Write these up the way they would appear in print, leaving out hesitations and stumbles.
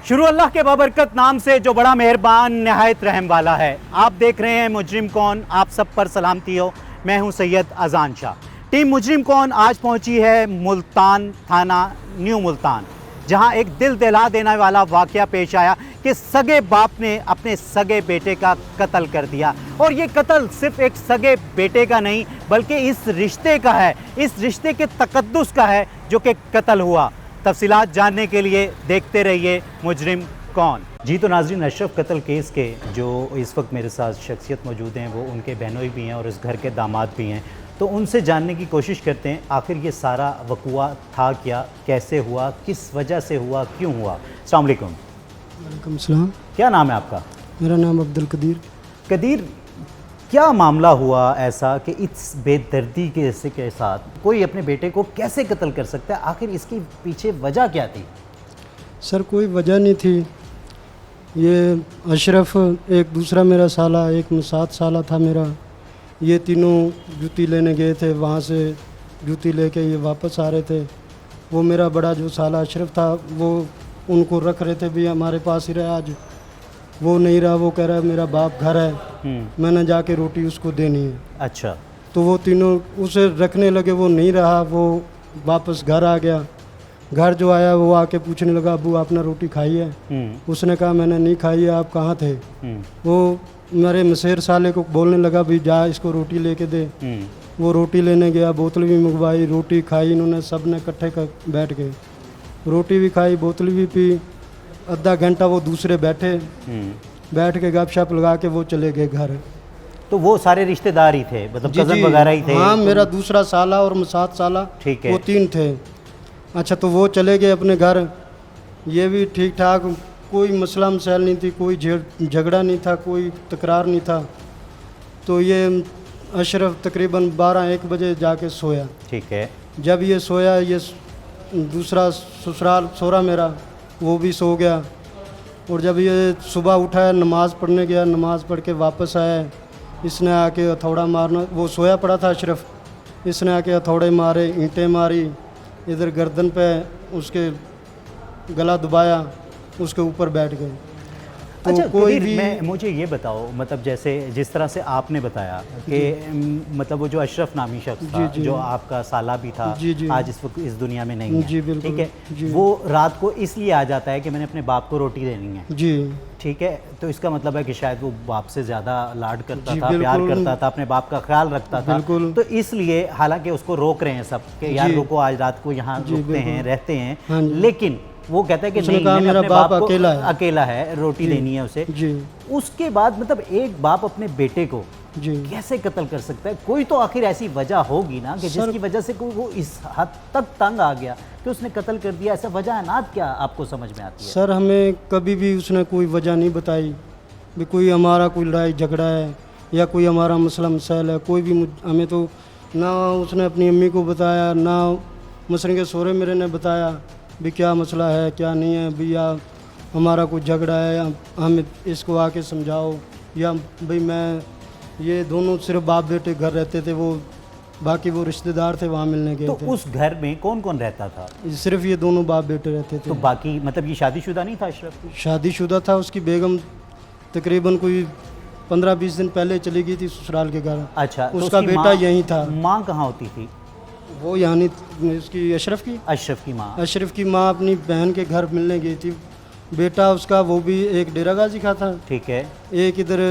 शुरू अल्लाह के बाबरकत नाम से जो बड़ा मेहरबान नहायत रहम वाला है। आप देख रहे हैं मुजरिम कौन। आप सब पर सलामती हो। मैं हूं सैयद अजान शाह। टीम मुजरिम कौन आज पहुंची है मुल्तान थाना न्यू मुल्तान, जहां एक दिल दहला देने वाला वाक़या पेश आया कि सगे बाप ने अपने सगे बेटे का कत्ल कर दिया। और ये कत्ल सिर्फ एक सगे बेटे का नहीं बल्कि इस रिश्ते का है, इस रिश्ते के तकद्दुस का है जो कि कत्ल हुआ। तफसीलात जानने के लिए देखते रहिए मुजरिम कौन। जी तो नाज़रीन, अशरफ कत्ल केस के जो इस वक्त मेरे साथ शख्सियत मौजूद हैं वो उनके बहनोई भी हैं और इस घर के दामाद भी हैं, तो उनसे जानने की कोशिश करते हैं आखिर ये सारा वक़ुआ था क्या, कैसे हुआ, किस वजह से हुआ, क्यों हुआ। अस्सलाम वालेकुम। वालेकुम सलाम। क्या नाम है आपका? मेरा नाम अब्दुल कदीर। कदीर, क्या मामला हुआ ऐसा कि इस बेदर्दी के साथ कोई अपने बेटे को कैसे कत्ल कर सकता है? आखिर इसकी पीछे वजह क्या थी? सर कोई वजह नहीं थी। ये अशरफ, एक दूसरा मेरा साला, एक 7 साला था मेरा, ये तीनों जूती लेने गए थे। वहाँ से जूती लेके ये वापस आ रहे थे। वो मेरा बड़ा जो साला अशरफ था वो उनको रख रहे थे भी हमारे पास ही रहे। आज वो नहीं रहा, वो कह रहा है मेरा बाप घर है, मैंने जाके रोटी उसको देनी है। अच्छा। तो वो तीनों उसे रखने लगे, वो नहीं रहा, वो वापस घर आ गया। घर जो आया वो आके पूछने लगा अबू आपने रोटी खाई है? उसने कहा मैंने नहीं खाई है, आप कहाँ थे? वो मेरे मसेर साले को बोलने लगा भी जा इसको रोटी लेके दे। वो रोटी लेने गया, बोतल भी मंगवाई, रोटी खाई इन्होंने सब ने इकट्ठे बैठ के। रोटी भी खाई, बोतल भी पी। आधा घंटा वो दूसरे बैठे, बैठ के गपशप लगा के वो चले गए घर। तो वो सारे रिश्तेदार ही थे, मतलब कज़न वगैरह ही थे? हाँ, मेरा दूसरा साला और 7 साला, ठीक है, वो 3 थे। अच्छा, तो वो चले गए अपने घर। ये भी ठीक ठाक, कोई मसला मसाइल नहीं थी, कोई झगड़ा नहीं था, कोई तकरार नहीं था। तो ये अशरफ तकरीबन 12-1 बजे जाके सोया। ठीक है। जब ये सोया, ये दूसरा ससुराल सोरा मेरा वो भी सो गया। और जब ये सुबह उठा, नमाज़ पढ़ने गया, नमाज़ पढ़ के वापस आया, इसने आके हथौड़ा मारना, वो सोया पड़ा था अशरफ, इसने आके हथौड़े मारे, ईंटें मारी, इधर गर्दन पे उसके गला दबाया, उसके ऊपर बैठ गए। तो अच्छा, कोई भी मुझे ये बताओ, मतलब जैसे जिस तरह से आपने बताया कि मतलब वो जो अशरफ नामी शख्स था, जो आपका साला भी था, आज इस वक्त इस दुनिया में नहीं है, ठीक है, वो रात को इसलिए आ जाता है कि मैंने अपने बाप को रोटी देनी है जी, ठीक है। तो इसका मतलब है कि शायद वो बाप से ज़्यादा लाड करता था, प्यार करता था, अपने बाप का ख्याल रखता था, तो इसलिए हालांकि उसको रोक रहे हैं सब कि यार रुको, आज रात को यहाँ रुकते हैं, रहते हैं, लेकिन वो कहता है कि नहीं, मैंने मेरा बाप को अकेला है, रोटी देनी है उसे जी। उसके बाद मतलब एक बाप अपने बेटे को जी कैसे कत्ल कर सकता है? कोई तो आखिर ऐसी वजह होगी ना कि जिसकी वजह से वो इस हद तक तंग आ गया कि उसने कत्ल कर दिया। ऐसा वजह नात क्या आपको समझ में आती है? सर हमें कभी भी उसने कोई वजह नहीं बताई भी कोई हमारा कोई लड़ाई झगड़ा है या कोई हमारा मसला मसाइल है। कोई भी हमें तो ना उसने अपनी अम्मी को बताया, ना मसरन के सोरे मेरे ने बताया भी क्या मसला है क्या नहीं है, भैया हमारा कोई झगड़ा है, हम इसको आके समझाओ, या भाई मैं ये दोनों सिर्फ बाप बेटे घर रहते थे, वो बाकी वो रिश्तेदार थे वहाँ मिलने गए थे। उस घर में कौन कौन रहता था? सिर्फ ये दोनों बाप बेटे रहते थे। तो बाकी मतलब ये शादीशुदा नहीं था अशरफ? शादीशुदा था, उसकी बेगम तकरीबन कोई 15-20 दिन पहले चली गई थी ससुराल के घर। अच्छा, उसका तो बेटा यहीं था। माँ कहाँ होती थी? वो यानी इसकी अशरफ की माँ अपनी बहन के घर मिलने गई थी। बेटा उसका वो भी एक डेरा गाजी का था, ठीक है, एक इधर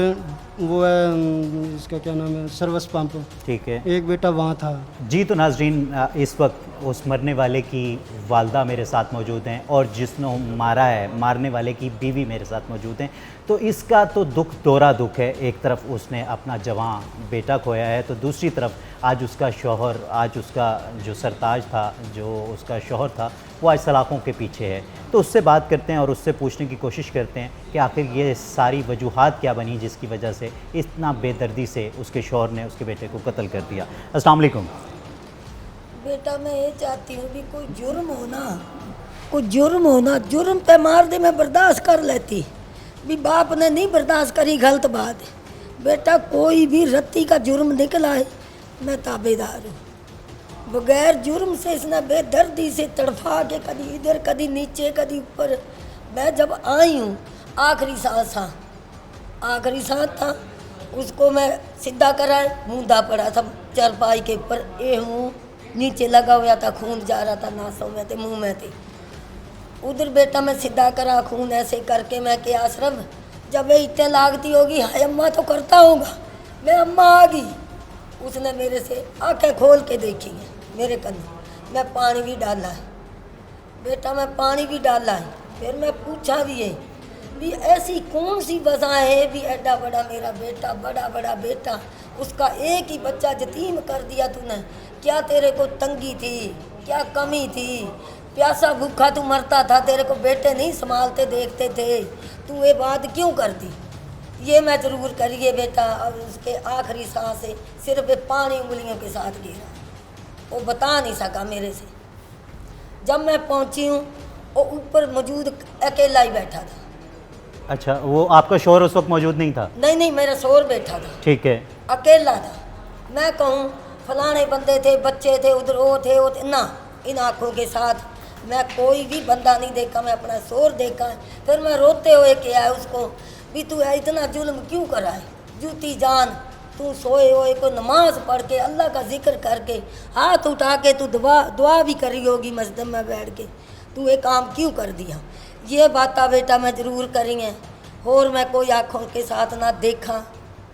वो है इसका क्या नाम है सर्विस पंप, ठीक है, एक बेटा वहाँ था जी। तो नाजरीन, इस वक्त उस मरने वाले की वालदा मेरे साथ मौजूद हैं और जिसने मारा है, मारने वाले की बीवी मेरे साथ मौजूद हैं। तो इसका तो दुख दोहरा दुख है। एक तरफ उसने अपना जवान बेटा खोया है, तो दूसरी तरफ आज उसका शौहर, आज उसका जो सरताज था, जो उसका शौहर था, वो आज सलाखों के पीछे है। तो उससे बात करते हैं और उससे पूछने की कोशिश करते हैं कि आखिर ये सारी वजूहात क्या बनी जिसकी वजह से इतना बेदर्दी से उसके शौहर ने उसके बेटे को कत्ल कर दिया। अस्सलाम वालेकुम। बेटा मैं ये चाहती हूँ भी कोई जुर्म होना, जुर्म पे मार दे मैं बर्दाश्त कर लेती, भी बाप ने नहीं बर्दाश्त करी, गलत बात है। बेटा कोई भी रत्ती का जुर्म निकला है, मैं ताबेदार हूँ। बगैर जुर्म से इसने बेदर्दी से तड़फा के कभी इधर कभी नीचे कभी ऊपर मैं जब आई हूँ आखिरी सांस था, उसको मैं सीधा कराए, मूंदा पड़ा था चारपाई के ऊपर, ये मुँह नीचे लगा हुआ था, खून जा रहा था नासों में थे, मुंह में थे। उधर बेटा मैं सीधा करा, खून ऐसे करके मैं कि अशरफ जब ये इतने लागती होगी, हाय अम्मा तो करता होगा, मैं अम्मा आ गई। उसने मेरे से आंखें खोल के देखी है मेरे कंधे, मैं पानी भी डाला है बेटा, मैं पानी भी डाला है। फिर मैं पूछा भी है भी ऐसी कौन सी वजह है भी एडा बड़ा मेरा बेटा, बड़ा बेटा, उसका एक ही बच्चा यतीम कर दिया तूने, क्या तेरे को तंगी थी, क्या कमी थी, प्यासा भूखा तू मरता था, तेरे को बेटे नहीं संभालते देखते थे, तू ये बात क्यों करती। ये मैं ज़रूर करिए बेटा। और उसके आखिरी सांस से सिर्फ ये पानी उंगलियों के साथ गिरा, वो बता नहीं सका मेरे से। जब मैं पहुंची हूँ वो ऊपर मौजूद अकेला ही बैठा था। अच्छा, वो आपका शोहर उस वक्त मौजूद नहीं था? नहीं, मेरा शोहर बैठा था। ठीक है। अकेला था। मैं कहूँ फलाने बंदे थे, बच्चे थे, उधर वो थे ना, इन आँखों के साथ मैं कोई भी बंदा नहीं देखा, मैं अपना शोहर देखा। फिर मैं रोते हुए किया उसको भी तू इतना जुल्म क्यों करा है, जूती जान, तू सोए हुए को नमाज पढ़ के अल्लाह का जिक्र करके हाथ उठा के तू दुआ भी करी होगी मस्जिद में बैठ के, तू ये काम क्यों कर दिया। ये बात बेटा मैं ज़रूर करेंगे, और मैं कोई आँखों के साथ ना देखा।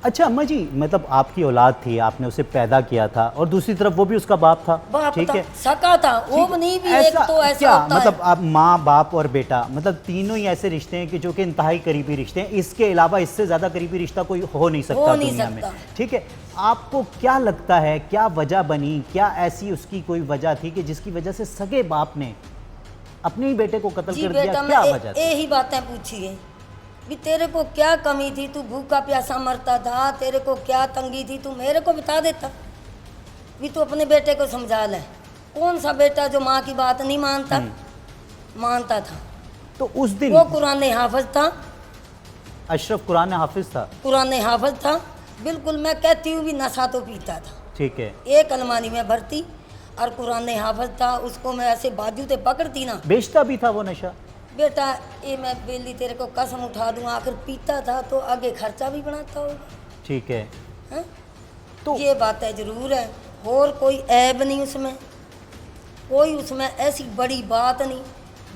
अच्छा अम्मा जी, मतलब आपकी औलाद थी, आपने उसे पैदा किया था, और दूसरी तरफ वो भी उसका बाप था। ठीक है, सका था वो नहीं भी, एक तो ऐसा क्या होता मतलब है। आप माँ बाप और बेटा, मतलब तीनों ही ऐसे रिश्ते हैं कि जो कि इंतहाई करीबी रिश्ते हैं, इसके अलावा इससे ज़्यादा करीबी रिश्ता कोई हो नहीं सकता दुनिया में। ठीक है, आपको क्या लगता है क्या वजह बनी, क्या ऐसी उसकी कोई वजह थी कि जिसकी वजह से सगे बाप ने अपने ही बेटे को कत्ल कर दिया? क्या वजह थी? यही बातें पूछी है भी तेरे को क्या कमी थी, तू भूखा प्यासा मरता था, तेरे को क्या तंगी थी, तू मेरे को बता देता भी तू अपने बेटे को समझा ले। कौन सा बेटा जो माँ की बात नहीं मानता था। तो उस दिन वो कुरान हाफिज था, अशरफ कुरान हाफिज था। कुरान हाफिज था बिल्कुल। मैं कहती हूँ भी नशा तो पीता था। ठीक है। एक अलमारी में भरती और कुरान हाफिज था, उसको मैं ऐसे बाजू से पकड़ती ना। बेचता भी था वो नशा? बेटा ये मैं बेली तेरे को कसम उठा दूँ, आखिर पीता था तो आगे खर्चा भी बनाता होगा। ठीक है, है? तो ये बातें ज़रूर है, और कोई ऐब नहीं उसमें, कोई उसमें ऐसी बड़ी बात नहीं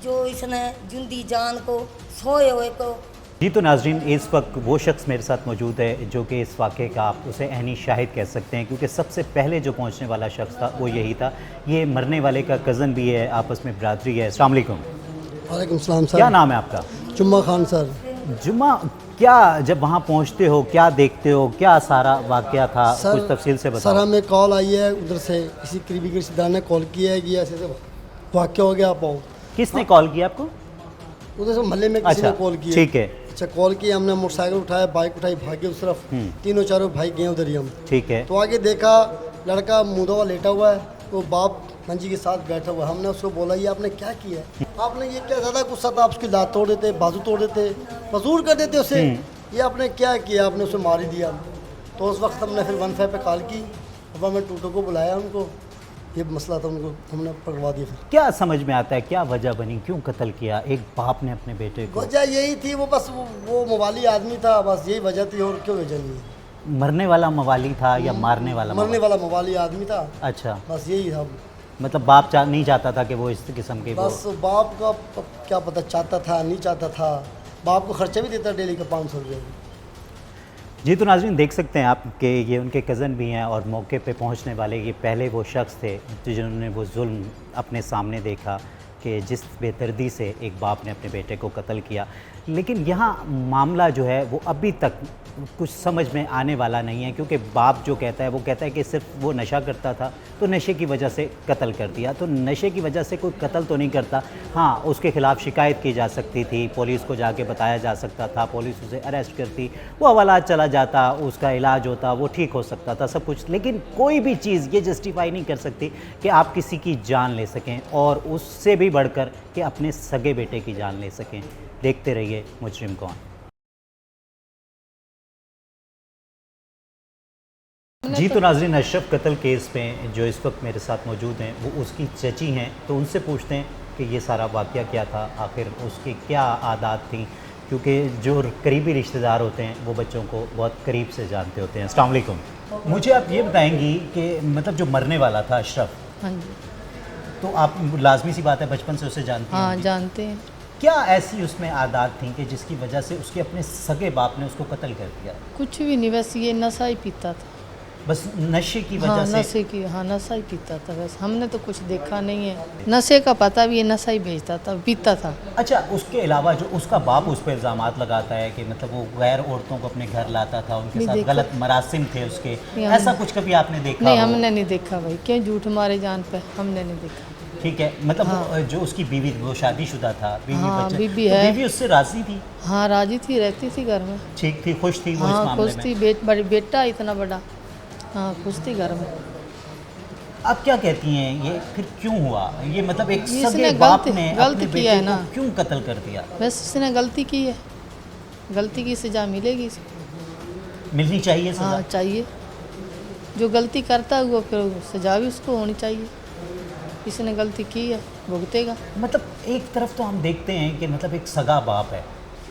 जो इसने जिंदी जान को सोए हुए को। जी तो नाजरीन, इस वक्त वो शख्स मेरे साथ मौजूद है जो कि इस वाक़े का आप उसे अहनी शाहिद कह सकते हैं, क्योंकि सबसे पहले जो पहुंचने वाला शख्स था वो यही था। ये मरने वाले का कज़न भी है, आपस में बरादरी है। अस्सलाम वालेकुम। वालेकुम सलाम सर। क्या नाम है आपका? जुम्मा खान सर। जुम्मा, क्या जब वहाँ पहुँचते हो क्या देखते हो, क्या सारा वाक़या था, सर, कुछ तफसील से बताओ। सर हमें कॉल आई है उधर से, किसी करीबी के रिश्तेदार ने कॉल किया है कि ऐसे ऐसे वाक़या हो गया, आप आओ। किसने कॉल किया आपको? उधर से मोहल्ले में किसी ने कॉल किया। ठीक है। अच्छा, कॉल किया, हमने मोटरसाइकिल उठाया, बाइक उठाई, भागे उस तरफ। तीनों चारों भाई गए उधर ही हम। ठीक है। तो आगे देखा लड़का मुंह लेटा हुआ है, तो बाप मंजी के साथ बैठा हुआ। हमने उसको बोला ये आपने क्या किया है? आपने ये क्या, ज़्यादा गुस्सा था, आप उसकी लात तोड़ देते, बाजू तोड़ देते, मजबूर कर देते उसे। ये आपने क्या किया? आपने उसे मार ही दिया। तो उस वक्त हमने फिर 15 पे कॉल की, अब हमने टूटो को बुलाया, उनको ये मसला था, उनको हमने पकड़वा दिया। फिर क्या समझ में आता है क्या वजह बनी, क्यों कत्ल किया एक बाप ने अपने बेटे को? वजह यही थी, वो बस वो मवाली आदमी था, बस यही वजह थी, और क्यों वजह नहीं है। मरने वाला मवाली था या मारने वाला? मरने वाला मवाली आदमी था। अच्छा, बस यही था। मतलब बाप नहीं चाहता था कि वो इस किस्म के बस बाप का क्या पता चाहता था नहीं चाहता था। बाप को खर्चा भी देता डेली का 500 रुपये। जी तो नाज़रीन, देख सकते हैं आप कि ये उनके कज़न भी हैं, और मौके पे पहुंचने वाले ये पहले वो शख्स थे जिन्होंने वो जुल्म अपने सामने देखा कि जिस बेदर्दी से एक बाप ने अपने बेटे को कत्ल किया। लेकिन यहाँ मामला जो है वो अभी तक कुछ समझ में आने वाला नहीं है, क्योंकि बाप जो कहता है वो कहता है कि सिर्फ वो नशा करता था तो नशे की वजह से कत्ल कर दिया। तो नशे की वजह से कोई कत्ल तो नहीं करता। हाँ, उसके ख़िलाफ़ शिकायत की जा सकती थी, पुलिस को जाके बताया जा सकता था, पुलिस उसे अरेस्ट करती, वो हवालात चला जाता, उसका इलाज होता, वो ठीक हो सकता था सब कुछ। लेकिन कोई भी चीज़ ये जस्टिफाई नहीं कर सकती कि आप किसी की जान ले सकें, और उससे भी बढ़कर कि अपने सगे बेटे की जान ले सकें। देखते रहिए मुजरिम कौन। जी तो नाज़रीन, अशरफ कत्ल केस में जो इस वक्त मेरे साथ मौजूद हैं वो उसकी चची हैं, तो उनसे पूछते हैं कि ये सारा वाक़या क्या था, आखिर उसकी क्या आदत थी, क्योंकि जो करीबी रिश्तेदार होते हैं वो बच्चों को बहुत करीब से जानते होते हैं। अस्सलाम वालेकुम। मुझे आप ये बताएंगी कि मतलब जो मरने वाला था अशरफ, हाँ जी। तो आप लाजमी सी बात है बचपन से उसे जानती हाँ हैं, जानते हैं। क्या ऐसी उसमें आदत थी कि जिसकी वजह से उसके अपने सगे बाप ने उसको कत्ल कर दिया? कुछ भी नहीं, बस ये नशा ही पीता था। बस नशे की हाँ वजह से? नशे की, हाँ नशा ही पीता था बस। हमने तो कुछ देखा नहीं है, नशे का पता भी, ये नशा ही भेजता था, पीता था। अच्छा, उसके अलावा जो उसका बाप उस पर इल्ज़ामात लगाता है कि मतलब वो गैर औरतों को अपने घर लाता था, उनके नहीं साथ देखा। गलत मरासिम थे उसके, नहीं, ऐसा कुछ कभी आपने देखा नहीं हो? हमने नहीं देखा भाई, क्यों झूठ मारे जान पे, हमने नहीं देखा। ठीक है, मतलब वो जो उसकी बीवी, वो शादीशुदा था, बीवी हाँ, बच्चे, बीवी तो है। बीवी उससे राजी थी? हाँ राजी थी, रहती थी घर में। ठीक थी, खुश थी वो इस हाँ मामले खुश में? थी, बेटा इतना बड़ा, हाँ खुश थी घर में। आप क्या कहती हैं, ये फिर क्यों हुआ ये? मतलब एक ये सगे इसने बाप गलती- ने गलती अपने किया है बेटे ना। को क्यों कत्ल कर दिया? बस इसने गलती की है, गलती की सजा मिलेगी इसको। मिलनी चाहिए सजा? हाँ चाहिए, जो गलती करता है वो फिर सजा भी उसको होनी चाहिए। इसने गलती की है, भुगतेगा। मतलब एक तरफ तो हम देखते हैं कि मतलब एक सगा बाप है,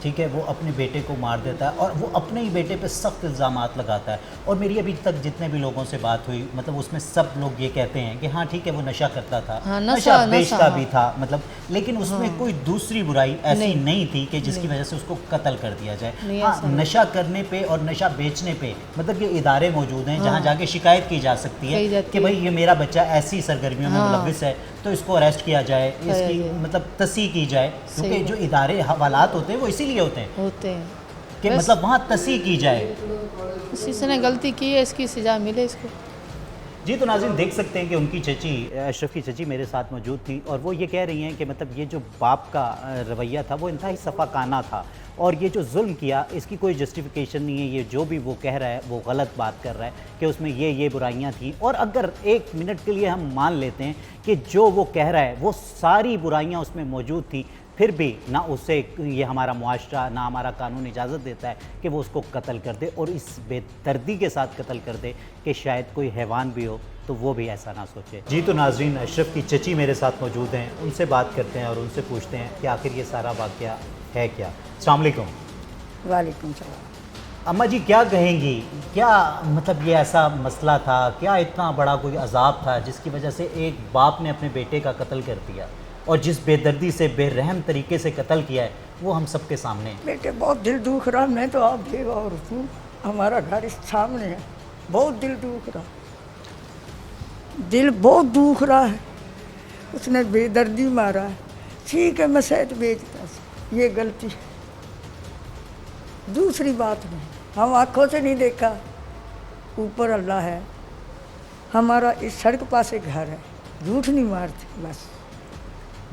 ठीक है, वो अपने बेटे को मार देता है और वो अपने ही बेटे पे सख्त इल्ज़ामात लगाता है। और मेरी अभी तक जितने भी लोगों से बात हुई, मतलब उसमें सब लोग ये कहते हैं कि हाँ ठीक है वो नशा करता था, हाँ, नशा नशा बेचता भी हाँ। था, मतलब लेकिन उसमें कोई दूसरी बुराई ऐसी नहीं थी कि जिसकी नहीं। वजह से उसको कत्ल कर दिया जाए। नहीं, हाँ, ऐसा नहीं। नशा करने पे और नशा बेचने पे मतलब ये इदारे मौजूद हैं जहाँ हाँ। जाके शिकायत की जा सकती की है जाती कि है। भाई ये मेरा बच्चा ऐसी सरगर्मियों में हाँ। मुलविस है, तो इसको अरेस्ट किया जाए, इसकी जाए। मतलब तसी की जाए, सही क्योंकि जो इदारे हवालात होते हैं वो इसीलिए होते हैं होते हैं कि बस। मतलब वहाँ तसी की जाए। इसने गलती की है, इसकी सजा मिले इसको। जी, तो नाज़रीन देख सकते हैं कि उनकी चची, अशरफ की चची मेरे साथ मौजूद थी और वो ये कह रही हैं कि मतलब ये जो बाप का रवैया था वो इंतहाई सफ़ाकाना था और ये जो जुल्म किया इसकी कोई जस्टिफिकेशन नहीं है। ये जो भी वो कह रहा है वो गलत बात कर रहा है कि उसमें ये बुराइयां थी। और अगर एक मिनट के लिए हम मान लेते हैं कि जो वो कह रहा है वो सारी बुराइयां उसमें मौजूद थी, फिर भी ना उससे ये हमारा मुआशरा, ना हमारा कानून इजाज़त देता है कि वो उसको कत्ल कर दे और इस बेदर्दी के साथ कत्ल कर दे कि शायद कोई हैवान भी हो तो वो भी ऐसा ना सोचे। जी, तो नाजरीन अशरफ की चची मेरे साथ मौजूद हैं, उनसे बात करते हैं और उनसे पूछते हैं कि आखिर ये सारा वाक़या है क्या। अस्सलाम वालेकुम। वालेकुम सलाम। अम्मा जी क्या कहेंगी, क्या मतलब ये ऐसा मसला था, क्या इतना बड़ा कोई अजाब था जिसकी वजह से एक बाप ने अपने बेटे का कत्ल कर दिया और जिस बेदर्दी से बेरहम तरीके से कत्ल किया है वो हम सबके सामने है? बेटे बहुत दिल दुख रहा, मैं तो आप भी और हूँ, हमारा घर इस सामने है, बहुत दिल दुख रहा, दिल बहुत दुख रहा है। उसने बेदर्दी मारा है, ठीक है मैं शहद बेचता, ये गलती है, दूसरी बात नहीं, हम आँखों से नहीं देखा, ऊपर अल्लाह है। हमारा इस सड़क पासे घर है, झूठ नहीं मारते बस।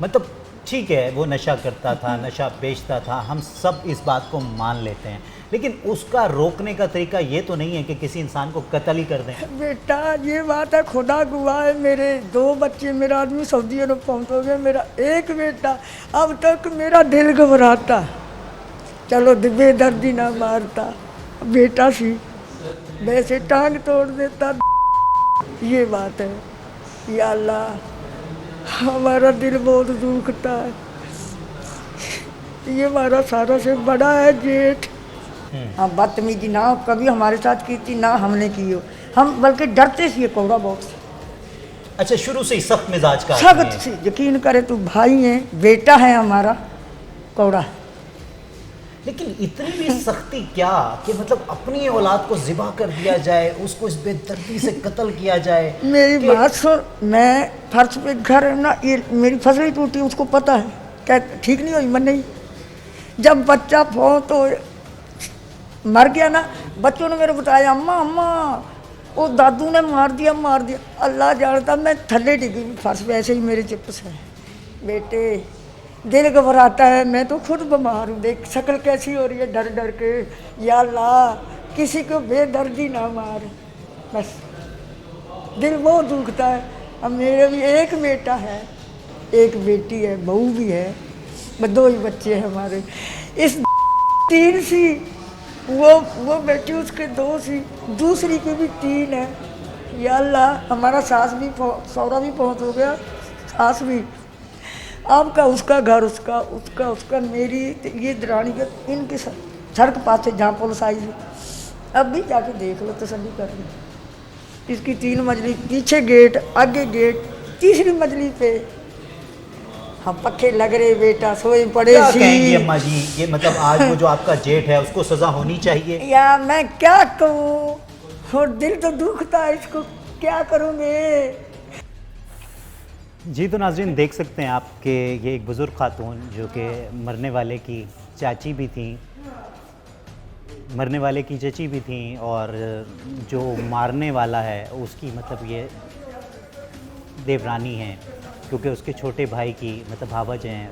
मतलब ठीक है वो नशा करता था, नशा बेचता था, हम सब इस बात को मान लेते हैं, लेकिन उसका रोकने का तरीका ये तो नहीं है कि किसी इंसान को कत्ल ही कर दें। बेटा ये बात है, खुदा गवाह है, मेरे 2 बच्चे, मेरा आदमी सऊदी अरब पहुँच हो गया, मेरा एक बेटा, अब तक मेरा दिल घबराता, चलो बेदर्दी ना मारता, बेटा सी वैसे टांग तोड़ देता। ये बात है, या अल्लाह हमारा दिल बहुत दुखता है, ये हमारा सारा से बड़ा है जेठ। हाँ बदतमीजी ना कभी हमारे साथ की थी, ना हमने की हो, हम बल्कि डरते थे कौड़ा बहुत से। अच्छा, शुरू से ही सख्त मिजाज का आदमी सख्त है। से, यकीन करे तू, भाई है, बेटा है हमारा, कौड़ा है। लेकिन इतनी भी सख्ती क्या कि मतलब अपनी औलाद को ज़िबा कर दिया जाए, उसको इस बेदर्दी से कत्ल किया जाए। मेरी कि- बात सुन, मैं फर्श पे घर है ना, ये मेरी फसल ही टूटी, उसको पता है, क्या ठीक नहीं हुई मन नहीं। जब बच्चा तो मर गया ना, बच्चों ने मेरे बताया, अम्मा अम्मा वो दादू ने मार दिया मार दिया, अल्लाह जानता मैं थल्ले डिगी फर्श पे, ऐसे ही मेरे चिप्स है। बेटे दिल घबराता है, मैं तो खुद बीमार हूँ, देख शक्ल कैसी हो रही है डर डर के, या अल्लाह किसी को बेदर्दी ना मार, बस दिल बहुत दुखता है। अब मेरे भी एक बेटा है, एक बेटी है, बहू भी है, 2 ही बच्चे हैं हमारे। इस 3 सी, वो बेटी उसके 2 सी, दूसरी की भी 3 है। या अल्लाह हमारा सास भी सौरा भी पहुँच हो गया, सास भी। आपका उसका घर उसका उसका उसका मेरी ये दरानी का इनके सड़क पास से जहाँ पुलिस आई है, अब भी जाके देख लो, तसल्ली कर लो। इसकी 3 मंजिली, पीछे गेट, आगे गेट, तीसरी मंजिली पे हम पक्के लग रहे, बेटा सोए पड़े क्या सी। कहेंगी अम्मा जी, ये मतलब आज वो जो आपका जेठ है उसको सजा होनी चाहिए? या मैं क्या कहूँ, और दिल तो दुखता है, इसको क्या करूँगे। जी तो नाज़रीन देख सकते हैं आपके ये एक बुज़ुर्ग खातून जो कि मरने वाले की चाची भी थी, मरने वाले की चची भी थी, और जो मारने वाला है उसकी मतलब ये देवरानी है, क्योंकि उसके छोटे भाई की मतलब भावज हैं,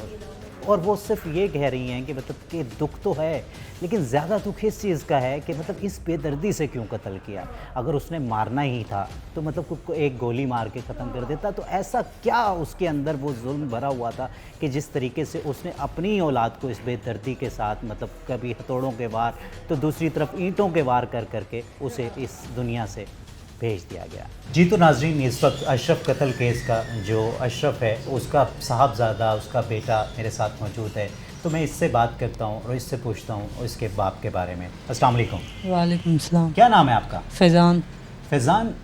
और वो सिर्फ ये कह रही हैं कि मतलब कि दुख तो है, लेकिन ज़्यादा दुख इस चीज़ का है कि मतलब इस बेदर्दी से क्यों कत्ल किया। अगर उसने मारना ही था तो मतलब खुद को एक गोली मार के ख़त्म कर देता। तो ऐसा क्या उसके अंदर वो जुल्म भरा हुआ था कि जिस तरीके से उसने अपनी औलाद को इस बेदर्दी के साथ मतलब कभी हथौड़ों के वार तो दूसरी तरफ ईंटों के वार कर करके उसे इस दुनिया से भेज दिया गया। जी तो नाज़रीन इस वक्त अशरफ कत्ल केस का जो अशरफ है उसका साहबजादा, उसका बेटा मेरे साथ मौजूद है, तो मैं इससे बात करता हूँ और इससे पूछता हूँ इसके बाप के बारे में। अस्सलाम वालेकुम। वालेकुम सलाम। क्या नाम है आपका? फैज़ान। फैज़ान,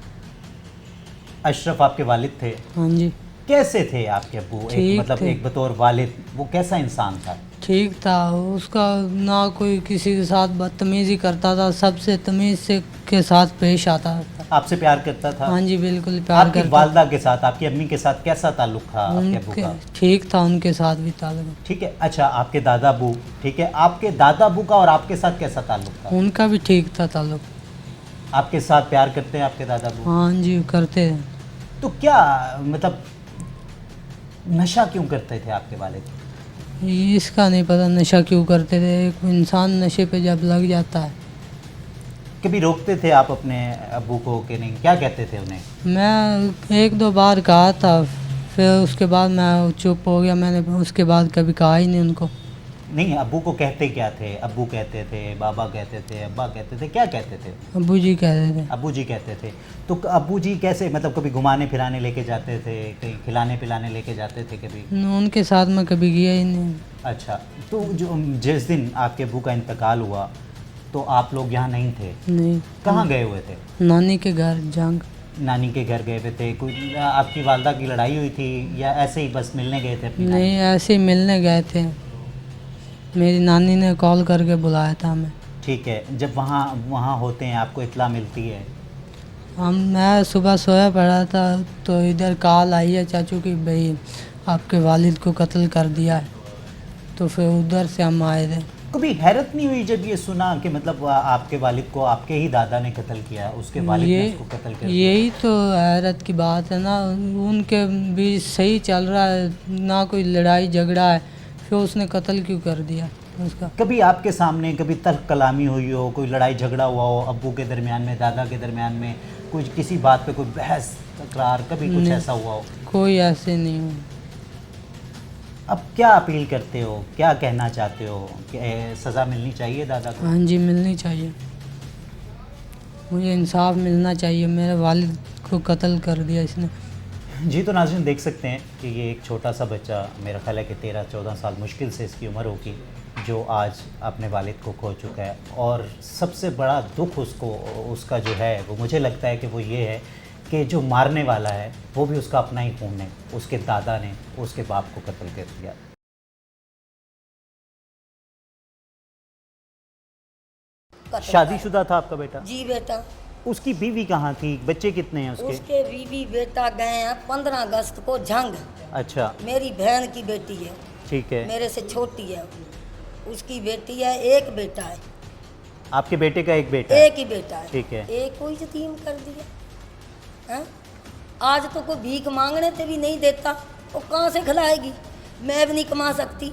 अशरफ आपके वालिद थे? हाँ जी। कैसे थे आपके अब्बू? एक ठीक मतलब थे। एक बतौर वालिद वो कैसा इंसान था? ठीक था, उसका ना कोई किसी के साथ बदतमीज़ी करता था, सबसे तमीज़ से के साथ पेश आता था। आपसे प्यार करता था? हाँ जी बिल्कुल प्यार आपकी करता। वालदा के साथ, आपकी अम्मी के साथ कैसा ताल्लुक था आपके अब्बू उनके का? ठीक था, उनके साथ भी ताल्लुक। ठीक है। अच्छा, आपके दादा अबू, ठीक है, आपके दादा अबू का और आपके साथ कैसा ताल्लुक था? उनका भी ठीक था ताल्लुक। आपके साथ प्यार करते हैं आपके दादा अबू? हाँ जी करते थे। तो क्या मतलब नशा क्यों करते थे आपके वालिद? इसका नहीं पता नशा क्यों करते थे, एक इंसान नशे पे जब लग जाता है। कभी रोकते थे आप अपने अबू को कि नहीं? क्या कहते थे उन्हें? मैं 1-2 बार कहा था, फिर उसके बाद मैं चुप हो गया, मैंने उसके बाद कभी कहा ही नहीं उनको। नहीं, अबू को कहते क्या थे? अबू कहते थे, बाबा कहते थे, अब्बा कहते थे, क्या कहते थे? अब्बू जी कहते थे। अबू जी कहते थे। तो अबू जी कैसे मतलब कभी घुमाने फिराने लेके जाते थे, कहीं खिलाने पिलाने लेके जाते थे कभी? उनके साथ मैं कभी गया ही नहीं। अच्छा, तो जो जिस दिन आपके अबू का इंतकाल हुआ तो आप लोग यहाँ नहीं थे? नहीं। कहाँ गए हुए थे? नानी के घर जंग। नानी के घर गए हुए थे? कोई आपकी वालदा की लड़ाई हुई थी या ऐसे ही बस मिलने गए थे अपनी नानी? नहीं ऐसे ही मिलने गए थे, मेरी नानी ने कॉल करके बुलाया था हमें। ठीक है। जब वहाँ होते हैं आपको इत्ला मिलती है? मैं सुबह सोया पड़ा था तो इधर कॉल आई है चाचू की, भाई आपके वालिद को कत्ल कर दिया है, तो फिर उधर से हम आए थे। कभी हैरत नहीं हुई जब ये सुना कि मतलब आपके वालिद को आपके ही दादा ने कत्ल किया, उसके वालिद ने उसको कत्ल कर दिया? यही तो हैरत की बात है ना, उनके भी सही चल रहा है ना, कोई लड़ाई झगड़ा है, फिर उसने कत्ल क्यों कर दिया उसका? कभी आपके सामने कभी तर्क कलामी हुई हो, कोई लड़ाई झगड़ा हुआ हो अब्बू के दरमियान में, दादा के दरमियान में, कुछ किसी बात पे कोई बहस तकरार, कभी कुछ ऐसा हुआ हो? कोई ऐसे नहीं हुआ। अब क्या अपील करते हो, क्या कहना चाहते हो कि सज़ा मिलनी चाहिए दादा को? हाँ जी मिलनी चाहिए, मुझे इंसाफ मिलना चाहिए, मेरे वालिद को कत्ल कर दिया इसने। जी तो नाज़रीन देख सकते हैं कि ये एक छोटा सा बच्चा, मेरा ख्याल है कि 13-14 साल मुश्किल से इसकी उम्र होगी, जो आज अपने वालिद को खो चुका है। और सबसे बड़ा दुख उसका जो है वो मुझे लगता है कि वो ये है कि जो मारने वाला है वो भी उसका अपना ही खून है, उसके दादा ने उसके बाप को कत्ल कर दिया। शादीशुदा था आपका बेटा? जी बेटा। उसकी बीवी कहाँ थी? बच्चे कितने हैं उसके? उसके बीवी बेटा गए हैं 15 अगस्त को जंग। अच्छा, मेरी बहन की बेटी है, ठीक है। मेरे से छोटी है, उसकी बेटी है, एक बेटा है। आपके बेटे का एक बेटा है? एक ही बेटा है। ठीक है। एक को यतीम कर दिया हैं? आज तो कोई भीख मांगने से भी नहीं देता, वो कहाँ से खिलाएगी? मैं भी नहीं कमा सकती,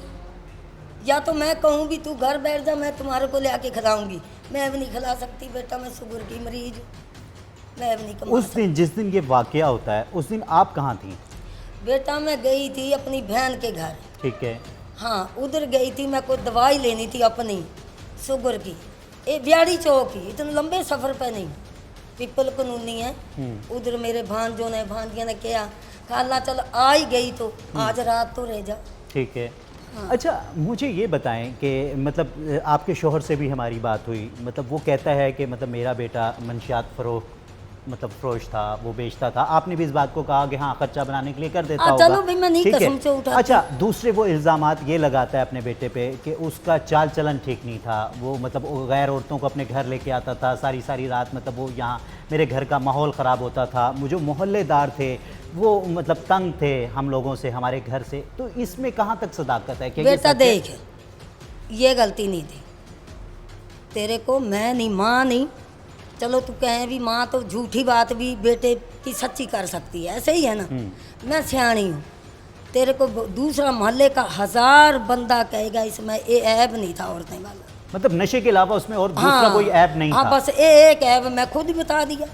या तो मैं कहूँ भी तू घर बैठ जा, मैं तुम्हारे को ले आके खिलाऊंगी, मैं भी नहीं खिला सकती बेटा, मैं शुगर की मरीज हूँ, मैं भी नहीं कमा उस दिन जिस दिन ये वाकया होता है उस दिन आप कहाँ थी? बेटा मैं गई थी अपनी बहन के घर। ठीक है। हाँ उधर गई थी, मैं कोई दवाई लेनी थी अपनी शुगर की, ये बिहाड़ी चौक की, इतने लंबे सफ़र पे नहीं, पिपल कानूनी है। उधर मेरे भांजों ने भांजिया ने किया, खाला चल आ ही गई तो आज रात तो रह जा। ठीक है। अच्छा मुझे ये बताएं कि मतलब आपके शोहर से भी हमारी बात हुई, मतलब वो कहता है कि मतलब मेरा बेटा मंशियात फरोश था, वो बेचता था। आपने भी इस बात को कहा कि हाँ खर्चा बनाने के लिए कर देता होगा। चलो भाई मैं नहीं ठीक है। कसम से उठाती। अच्छा दूसरे वो इल्ज़ामात ये लगाता है अपने बेटे पे कि उसका चाल चलन ठीक नहीं था, वो मतलब वो गैर औरतों को अपने घर लेके आता था, सारी सारी रात मतलब वो यहाँ मेरे घर का माहौल ख़राब होता था, वो जो मोहल्लेदार थे वो मतलब तंग थे हम लोगों से, हमारे घर से। तो इसमें कहाँ तक सदाकत है? क्या ये बेटा सच है? देख ये गलती नहीं थी तेरे को, मैं नहीं माँ नहीं। चलो तू कहे भी माँ तो झूठी बात भी बेटे की सच्ची कर सकती है, ऐसे ही है ना। मैं सियाणी हूँ, तेरे को दूसरा मोहल्ले का 1000 बंदा कहेगा इसमें ये ऐब नहीं था औरतें वाला। मतलब नशे के अलावा उसमें और दूसरा कोई ऐप नहीं हाँ था। बस एक ऐब मैं खुद ही बता दिया।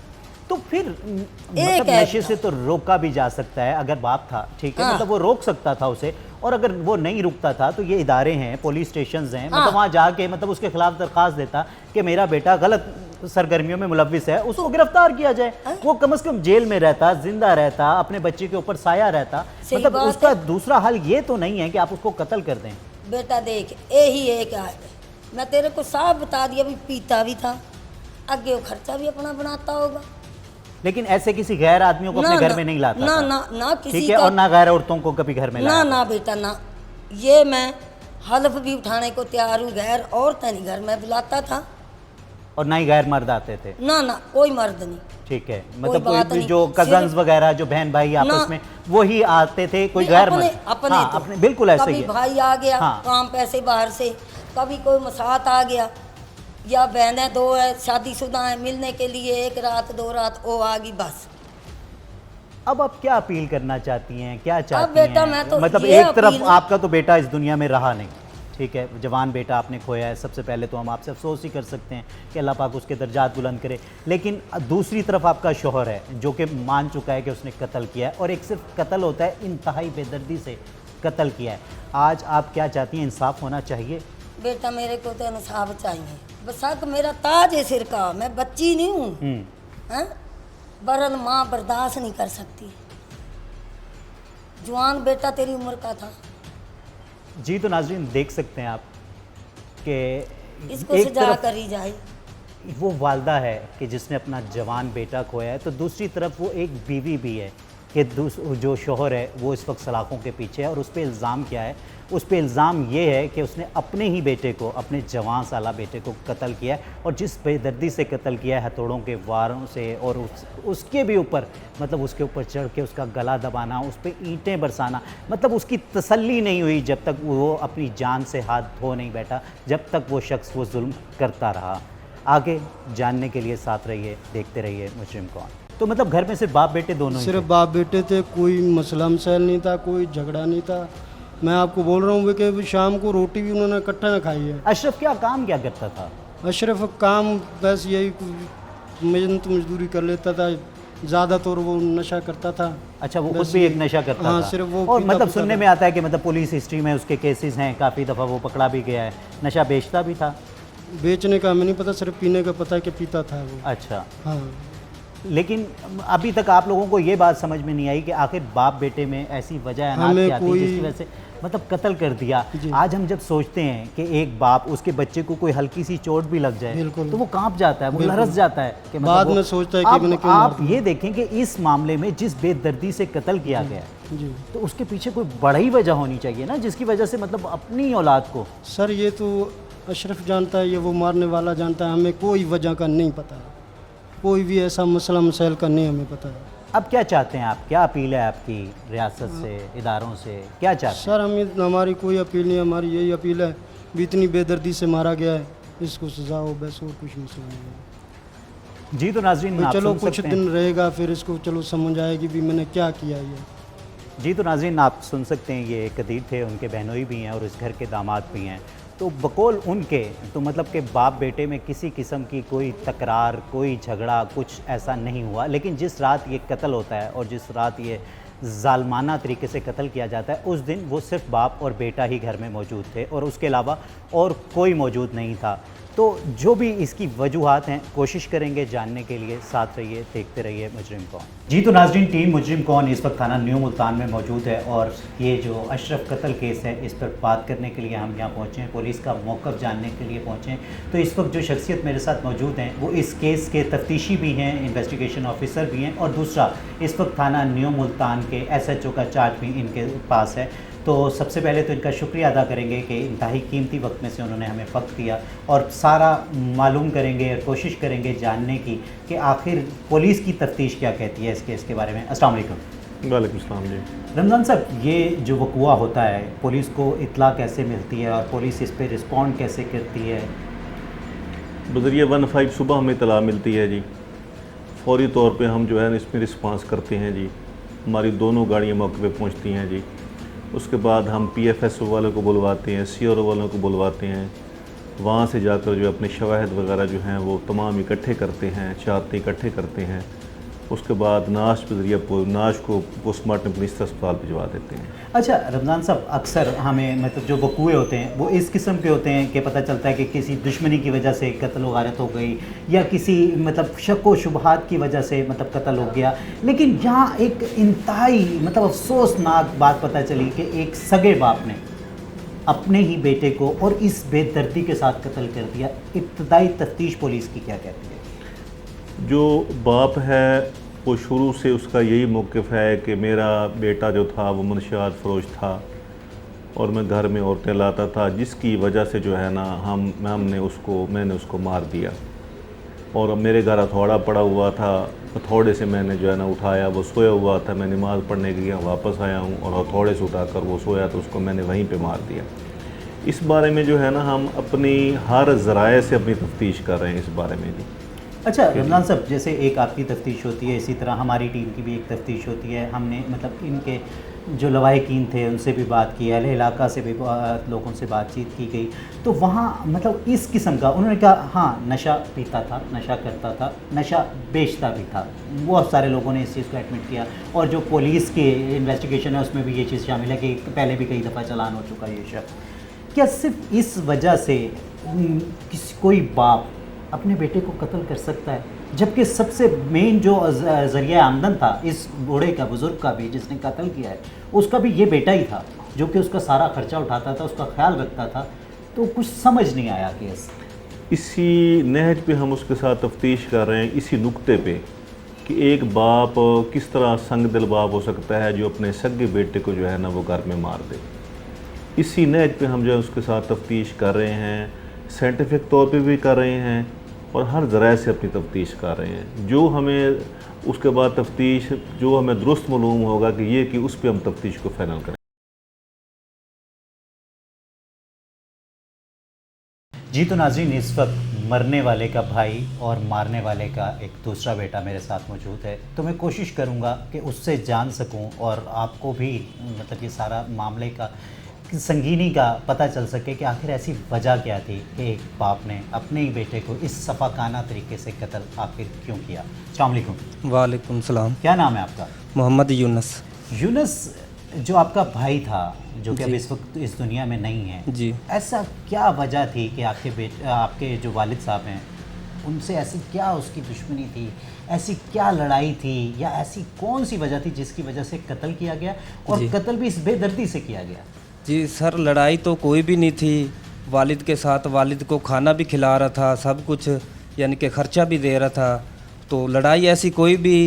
तो फिर मतलब ऐप नशे से तो रोका भी जा सकता है अगर बाप था, ठीक है, हाँ। मतलब वो रोक सकता था उसे। और अगर वो नहीं रुकता था तो ये इदारे हैं, पुलिस स्टेशंस हैं, हाँ। मतलब वहाँ जाके मतलब उसके खिलाफ दरखास्त देता कि मेरा बेटा गलत सरगर्मियों में मुलविस है, उसको गिरफ्तार किया जाए। वो कम से कम जेल में रहता, जिंदा रहता, अपने बच्चे के ऊपर साया रहता। सही मतलब बात उसका है। दूसरा हल ये तो नहीं है कि आप उसको कत्ल कर दें। बेटा देख यही एक है, मैं तेरे को साफ बता दिया भी पीता भी था, आगे वो खर्चा भी अपना बनाता होगा। लेकिन ऐसे किसी गैर आदमियों को अपने घर में नहीं लाता ना था। ना ना किसी ठीक है, का और ना गैर औरतों को कभी घर में ना लाया ना बेटा ना, ये मैं हल्फ भी उठाने को तैयार हूँ, गैर औरतें नहीं घर में बुलाता था, और ना ही गैर मर्द आते थे। ना ना कोई मर्द नहीं। ठीक है, कोई मतलब बात कोई नहीं, जो कजन्स सिर्फ- वगैरह जो बहन भाई आपस ना। में वही आते थे, कोई नहीं, गैर अपने मर्द। अपने हाँ, तो अपने बिल्कुल ऐसे ही कभी है। भाई आ गया हाँ। काम पैसे बाहर से, कभी कोई मसात आ गया, या बहनें 2 है शादीशुदा है, मिलने के लिए 1 रात 2 रात वो आ गई बस। अब आप क्या अपील करना चाहती हैं, क्या चाहती बेटा, हैं? मैं तो मतलब ये एक तरफ अपील- आपका तो बेटा इस दुनिया में रहा नहीं, ठीक है, जवान बेटा आपने खोया है। सबसे पहले तो हम आपसे अफसोस ही कर सकते हैं कि अल्लाह पाक उसके दर्जात बुलंद करे। लेकिन दूसरी तरफ आपका शोहर है जो कि मान चुका है कि उसने कत्ल किया है, और एक सिर्फ कत्ल होता है, इंतहाई बेदर्दी से कत्ल किया है। आज आप क्या चाहती हैं? इंसाफ होना चाहिए? बेटा मेरे को तो इंसाफ चाहिए, बस हक मेरा ताज है सिर का, मैं बच्ची नहीं हूँ हैं? बरन माँ बर्दाश्त नहीं कर सकती। जवान बेटा तेरी उम्र का था। जी तो नाज़रीन देख सकते हैं आप कि इसको एक सजा तरफ करी जाए। वो वालदा है कि जिसने अपना जवान बेटा खोया है, तो दूसरी तरफ वो एक बीवी भी है कि जो शोहर है वो इस वक्त सलाखों के पीछे है। और उस पर इल्ज़ाम क्या है? उस पर इल्ज़ाम ये है कि उसने अपने ही बेटे को, अपने जवान साला बेटे को कत्ल किया है, और जिस बेदर्दी से कत्ल किया है, हथौड़ों के वारों से, और उसके भी ऊपर मतलब उसके ऊपर चढ़ के उसका गला दबाना, उस पर ईंटें बरसाना, मतलब उसकी तसल्ली नहीं हुई जब तक वो अपनी जान से हाथ धो नहीं बैठा, जब तक वो शख्स वो जुल्म करता रहा। आगे जानने के लिए साथ रहिए, देखते रहिए मुजरिम कौन। तो मतलब घर में सिर्फ बाप बेटे दोनों ही सिर्फ थे? बाप बेटे थे, कोई मसला मसाइल नहीं था, कोई झगड़ा नहीं था। मैं आपको बोल रहा हूँ कि शाम को रोटी भी उन्होंने इकट्ठा ना खाई है। अशरफ क्या काम क्या करता था? अशरफ काम बस यही मेहनत मजदूरी कर लेता था, ज़्यादातर वो नशा करता था। अच्छा, वो खुद बस भी ये- एक नशा करता हाँ, था? सिर्फ वो और पीता मतलब पीता सुनने था। में आता है कि मतलब पुलिस हिस्ट्री में उसके केसेस हैं, काफ़ी दफ़ा वो पकड़ा भी गया है। नशा बेचता भी था? बेचने का हमें नहीं पता, सिर्फ पीने का पता है कि पीता था वो। अच्छा, हाँ, लेकिन अभी तक आप लोगों को ये बात समझ में नहीं आई कि आखिर बाप बेटे में ऐसी वजह अनाज हमें क्या थी कोई- जिसकी वजह से मतलब कत्ल कर दिया। जी। आज हम जब सोचते हैं कि एक बाप उसके बच्चे को कोई हल्की सी चोट भी लग जाए बिल्कुल। तो वो कांप जाता है, वो बिल्कुल। लरस जाता है कि मतलब बाद वो- में सोचता है कि मैंने क्यों आप मार ये देखें कि इस मामले में जिस बेदर्दी से कत्ल किया गया है, जी तो उसके पीछे कोई बड़ी वजह होनी चाहिए ना, जिसकी वजह से मतलब अपनी औलाद को। सर ये तो अशरफ जानता है, ये वो मारने वाला जानता है, हमें कोई वजह का नहीं पता है, कोई भी ऐसा मसला मसाइल का नहीं हमें पता है। अब क्या चाहते हैं आप? क्या अपील है आपकी रियासत से, इदारों से, क्या चाहते हैं? सर हमारी कोई अपील नहीं, हमारी यही अपील है, भी इतनी बेदर्दी से मारा गया है, इसको सजा हो, बस और कुछ मसला नहीं है। जी तो नाजरीन भाई आप चलो सुन कुछ सकते हैं। दिन रहेगा, फिर इसको चलो समझ आएगी भी मैंने क्या किया ये। जी तो नाज़रीन आप सुन सकते हैं, ये कदीर थे, उनके बहनोई भी हैं और इस घर के दामाद भी हैं। तो बकौल उनके तो मतलब कि बाप बेटे में किसी किस्म की कोई तकरार, कोई झगड़ा, कुछ ऐसा नहीं हुआ। लेकिन जिस रात ये कत्ल होता है और जिस रात ये जालमाना तरीके से कत्ल किया जाता है, उस दिन वो सिर्फ बाप और बेटा ही घर में मौजूद थे और उसके अलावा और कोई मौजूद नहीं था। तो जो भी इसकी वजूहात हैं कोशिश करेंगे जानने के लिए। साथ रहिए, देखते रहिए मुजरिम कौन। जी तो नाज़रीन, टीम मुजरिम कौन इस वक्त थाना न्यू मुल्तान में मौजूद है और ये जो अशरफ कत्ल केस है इस पर बात करने के लिए हम यहाँ पहुँचे हैं, पुलिस का मौक़िफ़ जानने के लिए पहुँचे हैं। तो इस वक्त जो शख्सियत मेरे साथ मौजूद हैं वो इस केस के तफ्तीशी भी हैं, इन्वेस्टिगेशन ऑफिसर भी हैं, और दूसरा इस वक्त थाना न्यू मुल्तान के SHO का चार्ज भी इनके पास है। तो सबसे पहले तो इनका शुक्रिया अदा करेंगे कि इंतहाई कीमती वक्त में से उन्होंने हमें वक्त दिया, और सारा मालूम करेंगे और कोशिश करेंगे जानने की कि आखिर पुलिस की तफ्तीश क्या कहती है इस केस के बारे में। अस्सलाम वालेकुम। वालेकुम सलाम जी। रमज़ान साहब, ये जो वक़ुआ होता है पुलिस को इत्ला कैसे मिलती है और पुलिस इस पर रिस्पॉन्ड कैसे करती है? बज़रिए 15 सुबह हमें इतला मिलती है जी। फौरी तौर पे हम जो है इसमें रिस्पांस करते हैं जी। हमारी दोनों गाड़ियाँ मौके पे पहुँचती हैं जी। उसके बाद हम PFSO वालों को बुलवाते हैं, CRO वालों को बुलवाते हैं। वहाँ से जाकर जो अपने शवाहिद वगैरह जो हैं वो तमाम इकट्ठे करते हैं, शहादतें इकट्ठे करते हैं। उसके बाद नाश के ज़रिए नाश को पोस्टमार्टम के लिए अस्पताल भिजवा देते हैं। अच्छा रमज़ान साहब, अक्सर हमें मतलब जो वक़ुए होते हैं वो इस किस्म के होते हैं कि पता चलता है कि किसी दुश्मनी की वजह से कत्ल व गारत हो गई, या किसी मतलब शक व शुबहात की वजह से मतलब कत्ल हो गया। लेकिन यहाँ एक इंतहाई मतलब अफसोसनाक बात पता चली कि एक सगे बाप ने अपने ही बेटे को और इस बेदर्दी के साथ कत्ल कर दिया। इब्तदाई तफ्तीश पुलिस की क्या कहती है? जो बाप है वो शुरू से उसका यही मौक़िफ़ है कि मेरा बेटा जो था वो मनशियात फ़रोश था और मैं घर में औरतें लाता था, जिसकी वजह से जो है ना मैंने उसको मार दिया। और अब मेरे घर हथौड़ा पड़ा हुआ था, हथौड़े से मैंने जो है ना उठाया, वो सोया हुआ था, मैं नमाज़ पढ़ने गया, वापस आया हूँ और हथौड़े से उठाकर वो सोया तो उसको मैंने वहीं पे मार दिया। इस बारे में जो है ना हम अपनी हर ज़राए से अपनी तफ्तीश कर रहे हैं इस बारे में जी। अच्छा रमज़ान साहब, जैसे एक आपकी तफ्तीश होती है, इसी तरह हमारी टीम की भी एक तफ्तीश होती है। हमने मतलब इनके जो लवाहिकीन थे उनसे भी बात की, अहले इलाका से भी लोगों से बातचीत की गई, तो वहाँ मतलब इस किस्म का उन्होंने कहा हाँ नशा पीता था, नशा करता था, नशा बेचता भी था। बहुत सारे लोगों ने इस चीज़ को एडमिट किया, और जो पुलिस के इन्वेस्टिगेशन है उसमें भी ये चीज़ शामिल है कि पहले भी कई दफ़ा चालान हो चुका है ये शख्स। क्या सिर्फ इस वजह से कोई बाप अपने बेटे को कत्ल कर सकता है, जबकि सबसे मेन जो ज़रिया आमदन था इस बूढ़े का, बुज़ुर्ग का भी जिसने कत्ल किया है, उसका भी ये बेटा ही था जो कि उसका सारा ख़र्चा उठाता था, उसका ख्याल रखता था। तो कुछ समझ नहीं आया केस। इसी नहज पे हम उसके साथ तफ्तीश कर रहे हैं, इसी नुक्ते पे कि एक बाप किस तरह संग दिल बाप हो सकता है जो अपने सगे बेटे को जो है ना वो घर में मार दे। इसी नहज पे हम जो है उसके साथ तफ्तीश कर रहे हैं, साइंटिफिक तौर पे भी कर रहे हैं और हर ज़राए से अपनी तफ्तीश कर रहे हैं। जो हमें उसके बाद तफ्तीश जो हमें दुरुस्त मालूम होगा कि ये कि उस पर हम तफ्तीश को फाइनल करें। जी तो नाज़रीन, इस वक्त मरने वाले का भाई और मारने वाले का एक दूसरा बेटा मेरे साथ मौजूद है। तो मैं कोशिश करूंगा कि उससे जान सकूं और आपको भी मतलब ये सारा मामले का संगीनी का पता चल सके कि आखिर ऐसी वजह क्या थी कि एक बाप ने अपने ही बेटे को इस सफ़ाकाना तरीके से कत्ल आखिर क्यों किया। अस्सलाम वालेकुम। वालेकुम सलाम। क्या नाम है आपका? मोहम्मद यूनस। यूनस, जो आपका भाई था जो कि अब इस वक्त इस दुनिया में नहीं है जी, ऐसा क्या वजह थी कि आपके जो वालिद साहब हैं उनसे ऐसी क्या उसकी दुश्मनी थी, ऐसी क्या लड़ाई थी, या ऐसी कौन सी वजह थी जिसकी वजह से कत्ल किया गया, और कत्ल भी इस बेदर्दी से किया गया? जी सर, लड़ाई तो कोई भी नहीं थी। वालिद के साथ वालिद को खाना भी खिला रहा था, सब कुछ यानी कि ख़र्चा भी दे रहा था। तो लड़ाई ऐसी कोई भी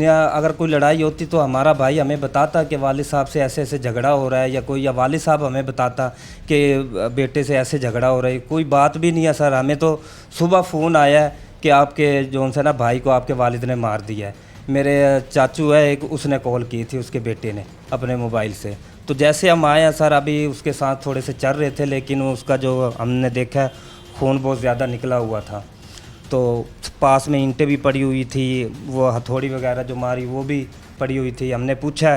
अगर कोई लड़ाई होती तो हमारा भाई हमें बताता कि वालिद साहब से ऐसे ऐसे झगड़ा हो रहा है, या कोई या वालिद साहब हमें बताता कि बेटे से ऐसे झगड़ा हो रहा है। कोई बात भी नहीं है सर। हमें तो सुबह फ़ोन आया है कि आपके जो है ना भाई को आपके वालिद ने मार दिया है। मेरे चाचू है एक, उसने कॉल की थी उसके बेटे ने अपने मोबाइल से। तो जैसे हम आए हैं सर, अभी उसके साथ थोड़े से चल रहे थे, लेकिन उसका जो हमने देखा है खून बहुत ज़्यादा निकला हुआ था। तो पास में ईंटें भी पड़ी हुई थी, वो हथौड़ी वगैरह जो मारी वो भी पड़ी हुई थी। हमने पूछा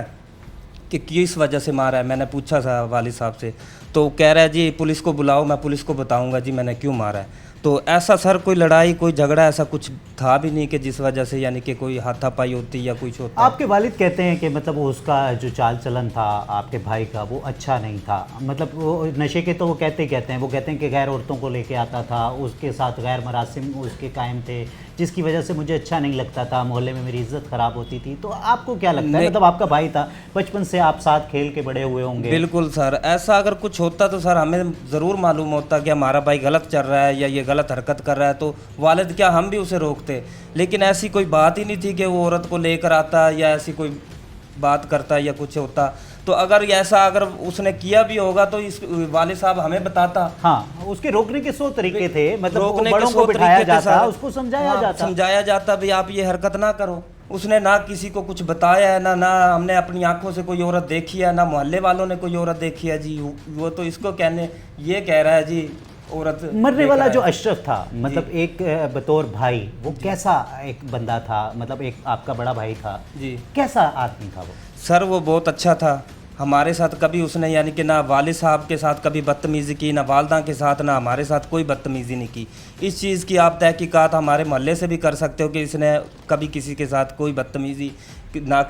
कि किस वजह से मारा है, मैंने पूछा था वालिद साहब से, तो कह रहा है जी पुलिस को बुलाओ, मैं पुलिस को बताऊंगा जी मैंने क्यों मारा है। तो ऐसा सर कोई लड़ाई कोई झगड़ा ऐसा कुछ था भी नहीं कि जिस वजह से यानी कि कोई हाथापाई होती या कुछ होता। आपके वालिद कहते हैं कि मतलब वो उसका जो चाल चलन था आपके भाई का वो अच्छा नहीं था, मतलब वो नशे के तो वो कहते हैं वो कहते हैं कि गैर औरतों को लेके आता था, उसके साथ गैर मरासिम उसके कायम थे, जिसकी वजह से मुझे अच्छा नहीं लगता था, मोहल्ले में मेरी इज्जत ख़राब होती थी। तो आपको क्या लगता है, मतलब आपका भाई था, बचपन से आप साथ खेल के बड़े हुए होंगे। बिल्कुल सर, ऐसा अगर कुछ होता तो सर हमें ज़रूर मालूम होता कि हमारा भाई गलत चल रहा है या ये गलत हरकत कर रहा है, तो वालिद क्या हम भी उसे रोकते। लेकिन ऐसी कोई बात ही नहीं थी कि वो औरत को लेकर आता या ऐसी कोई बात करता या कुछ होता। तो अगर ऐसा अगर उसने किया भी होगा तो इस वालिद साहब हमें बताता। हाँ, उसके रोकने के 100 तरीके थे, मतलब रोकने के बड़ों 100 को बिठाया तरीके थे जाता, सर। उसको समझाया हाँ, जाता। समझाया जाता भाई आप ये हरकत ना करो। उसने ना किसी को कुछ बताया है, ना हमने अपनी आंखों से कोई औरत देखी है, ना मोहल्ले वालों ने कोई औरत देखी है जी। वो तो इसको कहने ये कह रहा है जी औरत। मरने वाला जो अशरफ था, मतलब एक बतौर भाई वो कैसा एक बंदा था, मतलब एक आपका बड़ा भाई था जी, कैसा आदमी था वो? सर वो बहुत अच्छा था हमारे साथ। कभी उसने यानी कि ना वालिद साहब के साथ कभी बदतमीज़ी की, ना वालदा के साथ, ना हमारे साथ कोई बदतमीज़ी नहीं की। इस चीज़ की आप तहकीकात हमारे मोहल्ले से भी कर सकते हो कि इसने कभी किसी के साथ कोई बदतमीज़ी ना,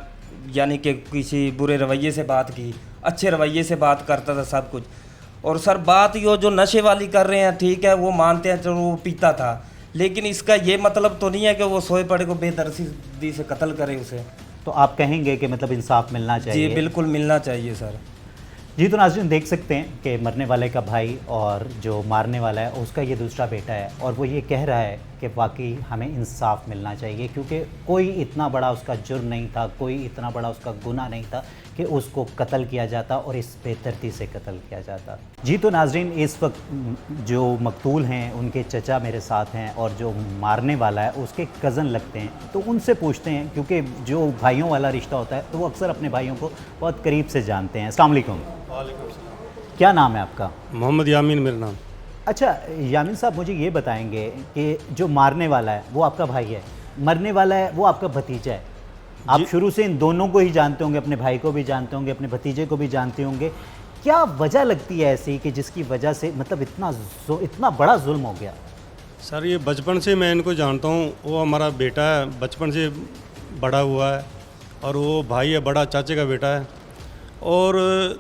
यानी कि किसी बुरे रवैये से बात की, अच्छे रवैये से बात करता था सब कुछ। और सर बात यो जो नशे वाली कर रहे हैं, ठीक है वो मानते हैं चलो वो पीता था, लेकिन इसका ये मतलब तो नहीं है कि वो सोए पड़े को बेदर्दी से कत्ल करे उसे। तो आप कहेंगे कि मतलब इंसाफ मिलना चाहिए? जी बिल्कुल मिलना चाहिए सर। जी, तो नाज़रीन देख सकते हैं कि मरने वाले का भाई और जो मारने वाला है उसका ये दूसरा बेटा है, और वो ये कह रहा है कि वाकई हमें इंसाफ मिलना चाहिए, क्योंकि कोई इतना बड़ा उसका जुर्म नहीं था, कोई इतना बड़ा उसका गुनाह नहीं था कि उसको कत्ल किया जाता और इस बेदर्दी से कत्ल किया जाता। जी, तो नाज़रीन इस वक्त जो मकतूल हैं उनके चचा मेरे साथ हैं, और जो मारने वाला है उसके कज़न लगते हैं, तो उनसे पूछते हैं, क्योंकि जो भाइयों वाला रिश्ता होता है तो वो अक्सर अपने भाइयों को बहुत करीब से जानते हैं। अस्सलाम वालेकुम। क्या नाम है आपका? मोहम्मद यामीन मेरा नाम। अच्छा यामीन साहब, मुझे ये बताएंगे कि जो मारने वाला है वो आपका भाई है, मरने वाला है वो आपका भतीजा है। आप शुरू से इन दोनों को ही जानते होंगे, अपने भाई को भी जानते होंगे, अपने भतीजे को भी जानते होंगे। क्या वजह लगती है ऐसी कि जिसकी वजह से मतलब इतना बड़ा जुल्म हो गया? सर ये बचपन से मैं इनको जानता हूँ, वो हमारा बेटा है, बचपन से बड़ा हुआ है, और वो भाई है बड़ा, चाचे का बेटा है, और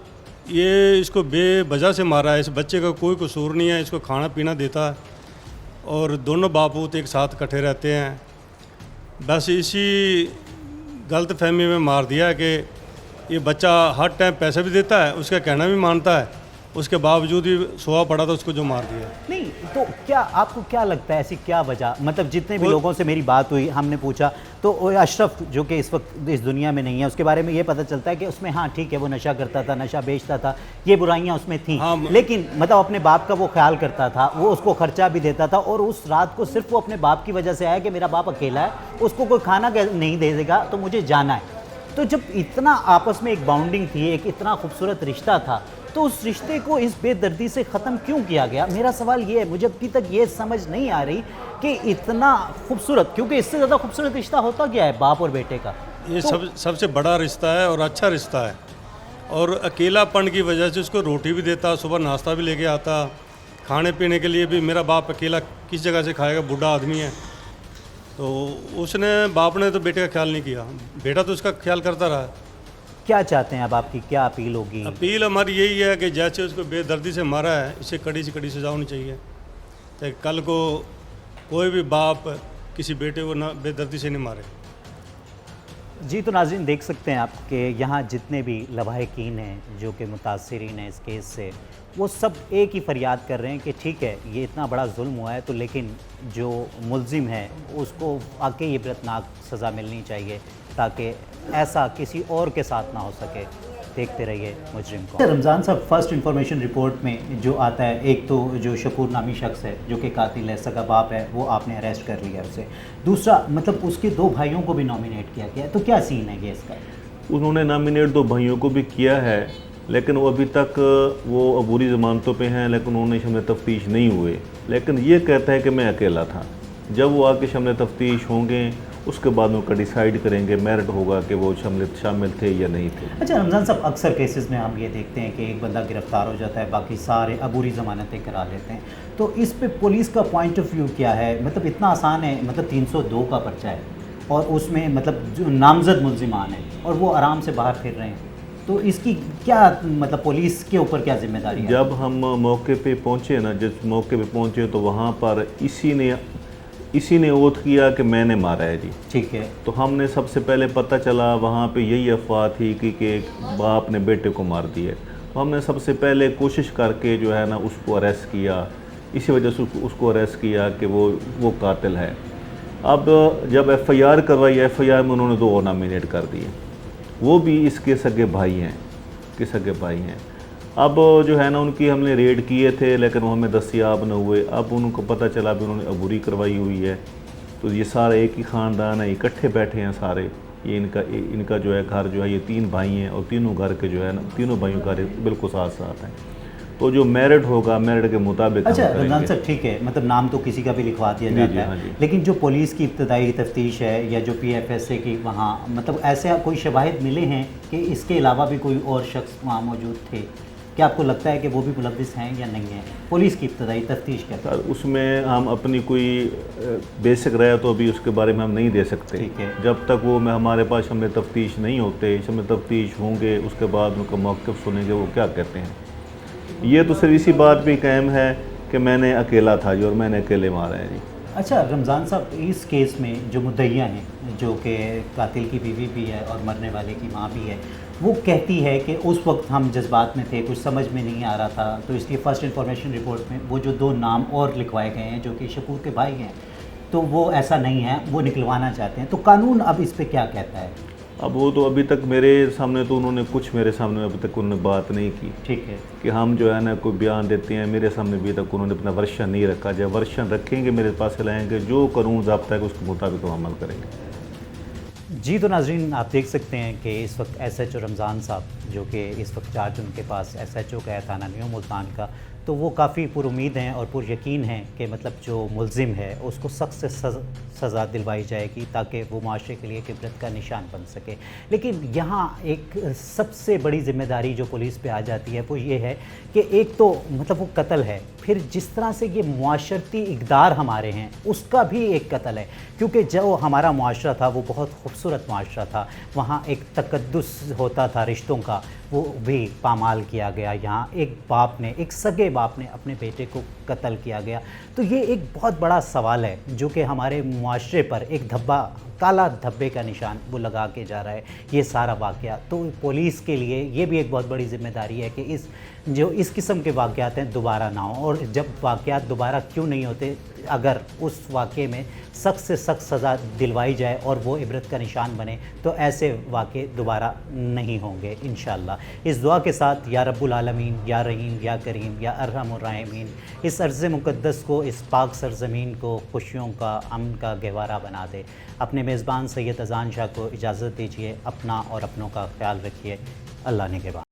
ये इसको बेवजह से मारा है। इस बच्चे का कोई कसूर नहीं है, इसको खाना पीना देता है, और दोनों बाप पूत एक साथ इकट्ठे रहते हैं। बस इसी गलत फहमी में मार दिया है कि ये बच्चा हर टाइम पैसे भी देता है, उसका कहना भी मानता है, उसके बावजूद भी सोया पड़ा था, उसको जो मार दिया। नहीं तो क्या आपको क्या लगता है ऐसी क्या वजह, मतलब जितने भी लोगों से मेरी बात हुई, हमने पूछा, तो अशरफ जो कि इस वक्त इस दुनिया में नहीं है, उसके बारे में ये पता चलता है कि उसमें हाँ ठीक है वो नशा करता था, नशा बेचता था, ये बुराइयां उसमें थी, लेकिन मतलब अपने बाप का वो ख्याल करता था, वो उसको खर्चा भी देता था, और उस रात को सिर्फ वो अपने बाप की वजह से आया कि मेरा बाप अकेला है, उसको कोई खाना नहीं दे देगा तो मुझे जाना है। तो जब इतना आपस में एक बाउंडिंग थी, एक इतना खूबसूरत रिश्ता था, तो उस रिश्ते को इस बेदर्दी से ख़त्म क्यों किया गया? मेरा सवाल ये है, मुझे अभी तक ये समझ नहीं आ रही कि इतना खूबसूरत, क्योंकि इससे ज़्यादा खूबसूरत रिश्ता होता क्या है बाप और बेटे का? ये सबसे बड़ा रिश्ता है और अच्छा रिश्ता है, और अकेलापन की वजह से उसको रोटी भी देता, सुबह नाश्ता भी लेके आता, खाने पीने के लिए भी। मेरा बाप अकेला किस जगह से खाएगा, बूढ़ा आदमी है, तो उसने बाप ने तो बेटे का ख्याल नहीं किया, बेटा तो उसका ख्याल करता रहा। क्या चाहते हैं अब, आपकी क्या अपील होगी? अपील हमारी यही है कि जैसे उसको बेदर्दी से मारा है, इसे कड़ी से कड़ी सजा होनी चाहिए, तो कल को कोई भी बाप किसी बेटे को ना बेदर्दी से नहीं मारे। जी, तो नाज़रीन देख सकते हैं आप कि यहाँ जितने भी लवाहिकीन हैं जो कि मुतासिरीन हैं इस केस से, वो सब एक ही फरियाद कर रहे हैं कि ठीक है ये इतना बड़ा जुल्म हुआ है, तो लेकिन जो मुल्ज़िम है उसको वाकई इबरतनाक सज़ा मिलनी चाहिए, ताकि ऐसा किसी और के साथ ना हो सके। देखते रहिए मुजरिम को। रमज़ान साहब, फर्स्ट इंफॉर्मेशन रिपोर्ट में जो आता है, एक तो जो शकूर नामी शख्स है जो कि कातिल है, सगा बाप है, वो आपने अरेस्ट कर लिया उसे। दूसरा मतलब उसके 2 भाइयों को भी नॉमिनेट किया गया, तो क्या सीन है ये इसका? उन्होंने नॉमिनेट 2 भाइयों को भी किया है, लेकिन वो अभी तक वो अबूरी ज़मानतों पे हैं, लेकिन उन्होंने शमन तफ्तीश नहीं हुए। लेकिन ये कहता है कि मैं अकेला था। जब वो आके शमन तफ्तीश होंगे उसके बाद उनका डिसाइड करेंगे, मेरिट होगा कि वो शामिल थे या नहीं थे। अच्छा रमज़ान साहब, अक्सर केसेस में हम ये देखते हैं कि एक बंदा गिरफ्तार हो जाता है, बाकी सारे अबूरी ज़मानतें करा लेते हैं, तो इस पे पुलिस का पॉइंट ऑफ व्यू क्या है? मतलब इतना आसान है, मतलब 302 का पर्चा है और उसमें मतलब जो नामजद मुल्जिमान हैं और वो आराम से बाहर फिर रहे हैं, तो इसकी क्या मतलब पुलिस के ऊपर क्या जिम्मेदारी है? जब हम मौके पे पहुँचे ना, जिस मौके पे पहुँचे तो वहाँ पर इसी ने ओथ किया कि मैंने मारा है जी। ठीक है। तो हमने सबसे पहले पता चला वहाँ पे यही अफवाह थी कि एक बाप ने बेटे को मार दिया, तो हमने सबसे पहले कोशिश करके जो है ना उसको अरेस्ट किया, इसी वजह से उसको अरेस्ट किया कि वो कातिल है। अब जब FIR करवाई, FIR में उन्होंने 2 और नॉमिनेट कर दिए, वो भी इसके सगे भाई हैं। अब जो है ना उनकी हमने रेड किए थे लेकिन वो हमें दस्तयाब न हुए। अब उनको पता चला भी उन्होंने अबूरी करवाई हुई है, तो ये सारा एक ही ख़ानदान है, इकट्ठे बैठे हैं सारे। ये इनका जो है घर जो है, ये 3 भाई हैं और तीनों घर के जो है ना, तीनों भाइयों का बिल्कुल साथ साथ हैं। तो जो मेरिट होगा, मेरिट के मुताबिक। अच्छा रमज़ान साहब, ठीक है, मतलब नाम तो किसी का भी लिखवा दिया जाता है, हाँ जी। लेकिन जो पुलिस की इब्तदाई तफ्तीश है या जो PFSA की वहाँ मतलब ऐसे कोई शवाहिद मिले हैं कि इसके अलावा भी कोई और शख्स वहाँ मौजूद थे? क्या आपको लगता है कि वो भी मुलव्विस हैं या नहीं हैं? पुलिस की इब्तदाई तफ्तीश क्या है? उसमें हम अपनी कोई बेसिक राय तो अभी उसके बारे में हम नहीं दे सकते। ठीक है। जब तक वो हमारे पास हमने तफ्तीश नहीं होते, हमने तफ्तीश होंगे उसके बाद उनका मौक़िफ़ सुनेंगे वो क्या कहते हैं। ये तो सिर्फ इसी बात पे कायम है कि मैंने अकेला था जी और मैंने अकेले मारा है जी। अच्छा रमज़ान साहब, इस केस में जो मुद्दइया हैं, जो कि कातिल की बीवी भी है और मरने वाले की माँ भी है, वो कहती है कि उस वक्त हम जज्बात में थे, कुछ समझ में नहीं आ रहा था, तो इसलिए फ़र्स्ट इंफॉर्मेशन रिपोर्ट में वो जो 2 नाम और लिखवाए गए हैं जो कि शकूर के भाई हैं, तो वो ऐसा नहीं है, वो निकलवाना चाहते हैं। तो कानून अब इस पर क्या कहता है? अब वो तो अभी तक मेरे सामने तो उन्होंने मेरे सामने अभी तक उन्होंने बात नहीं की। ठीक है। कि हम जो है ना कोई बयान देते हैं, मेरे सामने अभी तक उन्होंने अपना वर्शन नहीं रखा। जब वर्शन रखेंगे मेरे पास से लाएंगे, जो कानून ज़ाब्ता है उसके मुताबिक हम अमल करेंगे। जी तो नाज़रीन, आप देख सकते हैं कि इस वक्त SHO रमज़ान साहब, जो कि इस वक्त चार्ज उनके पास SHO का है थाना न्यू मुल्तान का, तो वो काफ़ी पुरुमीद हैं और पुरयकीन हैं कि मतलब जो मुल्ज़िम है उसको सख्त से सज़ा दिलवाई जाएगी ताकि वो माशरे के लिए एक इबरत का निशान बन सके। लेकिन यहाँ एक सबसे बड़ी ज़िम्मेदारी जो पुलिस पे आ जाती है वो ये है कि एक तो मतलब वो कत्ल है, फिर जिस तरह से ये मुआशरती इक़दार हमारे हैं उसका भी एक कत्ल है, क्योंकि जो हमारा मुआशरा था वो बहुत खूबसूरत मुआशरा था, वहाँ एक तकद्दुस होता था रिश्तों का, वो भी पामाल किया गया। यहाँ एक सगे बाप ने अपने बेटे को कत्ल किया गया। तो ये एक बहुत बड़ा सवाल है जो कि हमारे मुआशरे पर एक काला धब्बे का निशान वो लगा के जा रहा है ये सारा वाक़या। तो पुलिस के लिए ये भी एक बहुत बड़ी ज़िम्मेदारी है कि इस किस्म के वाक़यात हैं दोबारा ना हो, और जब वाक़यात दोबारा क्यों नहीं होते, अगर उस वाक़े में सख्त से सख्त सज़ा दिलवाई जाए और वो इबरत का निशान बने तो ऐसे वाक़े दोबारा नहीं होंगे इंशाअल्लाह। इस दुआ के साथ या रब्बुल आलमीन, या रहीम, या करीम, या अरहमुर राहिमीन, इस अर्ज़ मुक़द्दस को, इस पाक सरज़मीन को खुशियों का, अमन का गहवारा बना दे। अपने मेज़बान सैयद अज़ान शाह को इजाज़त दीजिए। अपना और अपनों का ख्याल रखिए। अल्लाह निगहबान।